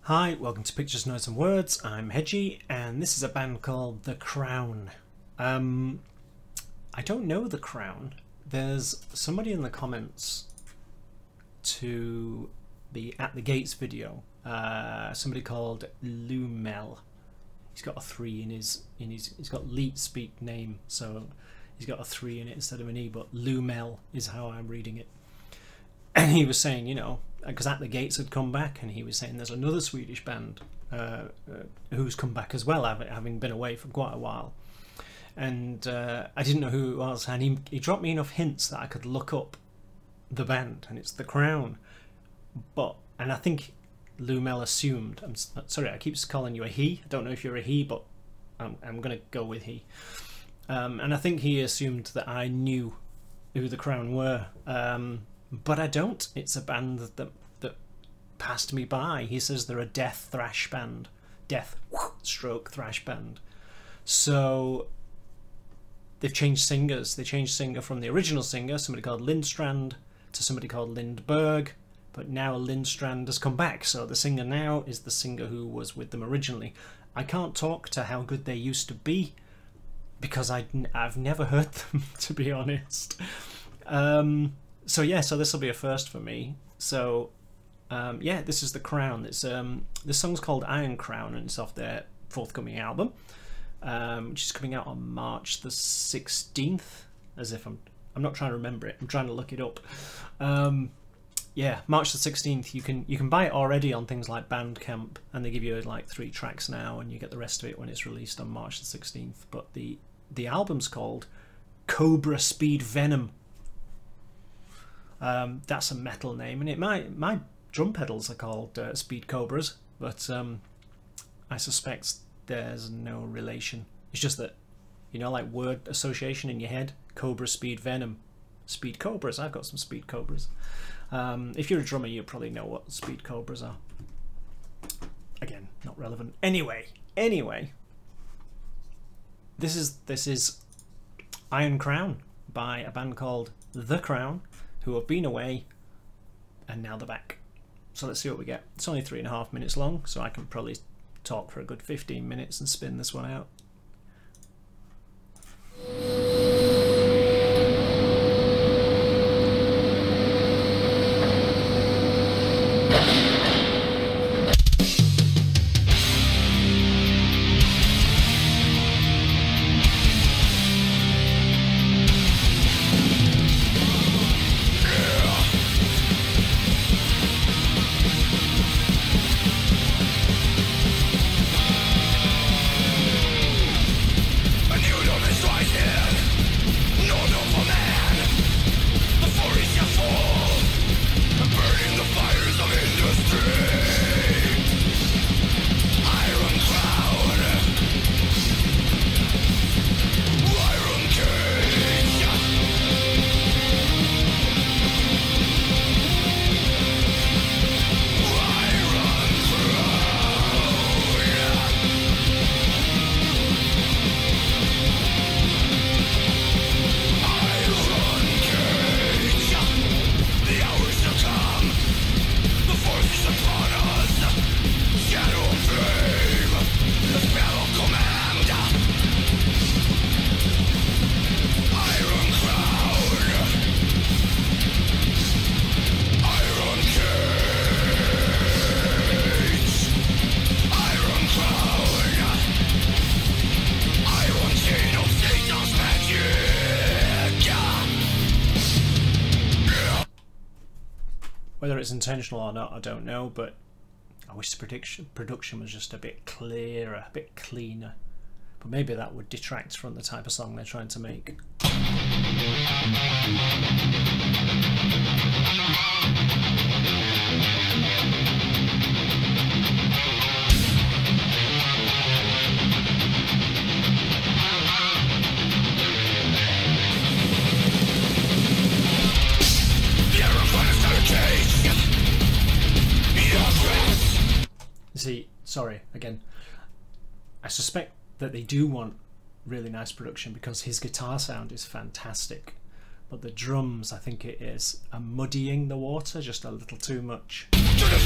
Hi, welcome to Pictures, Notes and Words. I'm Hedgy, and this is a band called The Crown. I don't know The Crown. There's somebody in the comments to the At the Gates video, somebody called Lumel. He's got a 3 in his he's got Leet Speak name, so he's got a 3 in it instead of an E, but Lumel is how I'm reading it. And he was saying, you know, because At the Gates had come back, and he was saying there's another Swedish band who's come back as well, having been away for quite a while. And I didn't know who it was, and he dropped me enough hints that I could look up the band, and it's The Crown. And I think Lumel assumed, I'm sorry, I keep calling you a he. I don't know if you're a he, but I'm going to go with he. And I think he assumed that I knew who The Crown were. But I don't. It's a band that passed me by. He says they're a death thrash band. Death stroke thrash band. So they've changed singers. They changed singer from the original singer, somebody called Lindstrand, to somebody called Lindberg. But now Lindstrand has come back. So the singer now is the singer who was with them originally. I can't talk to how good they used to be because I've never heard them, to be honest. So yeah, so this will be a first for me. So yeah, this is The Crown. It's this song's called Iron Crown, and it's off their forthcoming album, which is coming out on March the 16th. As if I'm not trying to remember it. I'm trying to look it up. Yeah, March the 16th. You can buy it already on things like Bandcamp, and they give you like 3 tracks now, and you get the rest of it when it's released on March the 16th. But the album's called Cobra Speed Venom. That's a metal name, and my drum pedals are called Speed Cobras, but I suspect there's no relation. It's just that, you know, like word association in your head. Cobra Speed Venom, Speed Cobras. I've got some Speed Cobras. If you're a drummer, you probably know what Speed Cobras are. Again, not relevant. Anyway, this is Iron Crown by a band called The Crown, who have been away and now they're back. So let's see what we get. It's only 3.5 minutes long, so I can probably talk for a good 15 minutes and spin this one out. Whether it's intentional or not, I don't know, but I wish the production was just a bit clearer, a bit cleaner. But maybe that would detract from the type of song they're trying to make. See, sorry, again, I suspect that they do want really nice production because his guitar sound is fantastic, but the drums, I think it is muddying the water just a little too much. To the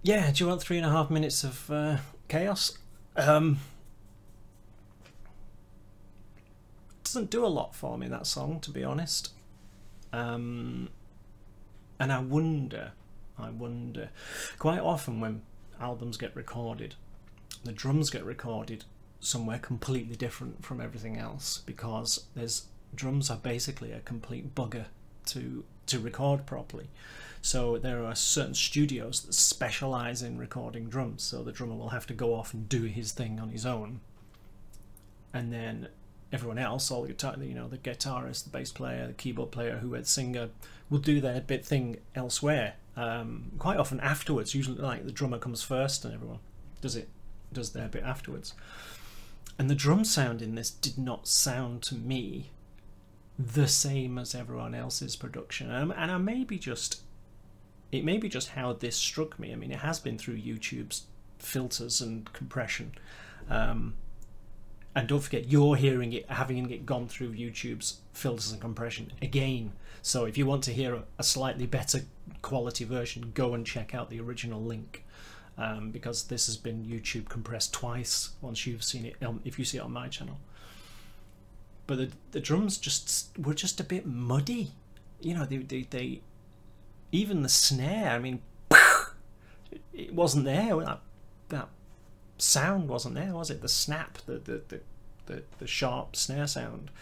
Yeah, do you want 3.5 minutes of chaos? Doesn't do a lot for me, that song, to be honest. And I wonder, quite often when albums get recorded, the drums get recorded somewhere completely different from everything else, because drums are basically a complete bugger to record properly. So there are certain studios that specialize in recording drums, so the drummer will have to go off and do his thing on his own, and then everyone else, all the guitar, the guitarist, the bass player, the keyboard player, the singer, will do their bit thing elsewhere. Quite often afterwards, usually like the drummer comes first and everyone does their bit afterwards. And the drum sound in this did not sound to me the same as everyone else's production, and I it may be just how this struck me. I mean, it has been through YouTube's filters and compression, and don't forget, you're hearing it, having it gone through YouTube's filters and compression again. So if you want to hear a slightly better quality version, go and check out the original link, because this has been YouTube compressed twice once you've seen it, if you see it on my channel. But the drums were just a bit muddy, they even the snare, I mean, it wasn't there. That sound wasn't there, was it? The snap, the sharp snare sound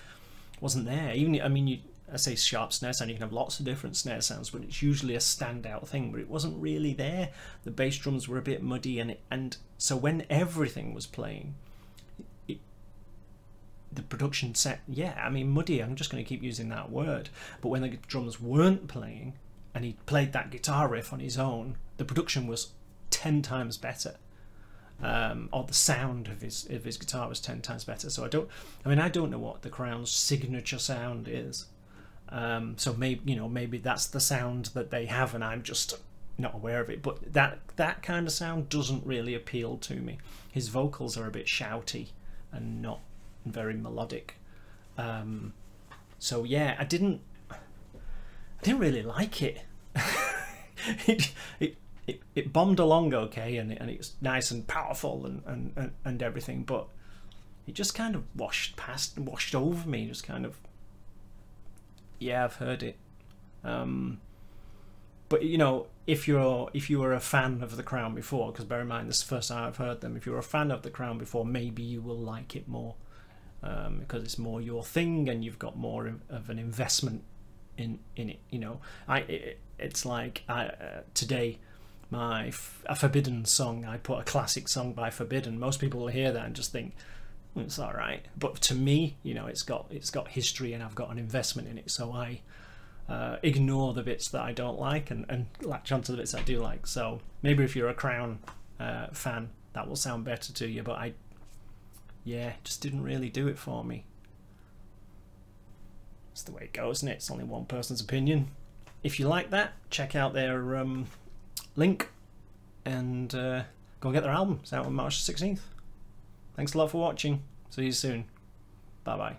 wasn't there. Even, I mean, I say sharp snare sound, you can have lots of different snare sounds, but it's usually a standout thing, but it wasn't really there. The bass drums were a bit muddy, and so when everything was playing, the production set, yeah, I mean, muddy, I'm just going to keep using that word, but when the drums weren't playing and he played that guitar riff on his own, the production was 10 times better, or the sound of his guitar was 10 times better. So I don't know what the Crown's signature sound is, so maybe that's the sound that they have and I'm just not aware of it, but that kind of sound doesn't really appeal to me. His vocals are a bit shouty and not very melodic, so yeah, I didn't really like it. It bombed along okay, and it's nice and powerful and everything, but it just kind of washed over me, just kind of, yeah, I've heard it, but if you were a fan of the Crown before, because bear in mind this is the first time I've heard them, if you're a fan of the Crown before, maybe you will like it more, because it's more your thing and you've got more of an investment in it. It's like today, a Forbidden song, I put a classic song by Forbidden. Most people will hear that and just think, well, it's all right, but to me, it's got history and I've got an investment in it, so I ignore the bits that I don't like and latch onto the bits I do like. So maybe if you're a Crown fan, that will sound better to you, but yeah, just didn't really do it for me. That's the way it goes, isn't it? It's only one person's opinion. If you like that, check out their link and go and get their album. It's out on March 16th. Thanks a lot for watching. See you soon. Bye bye.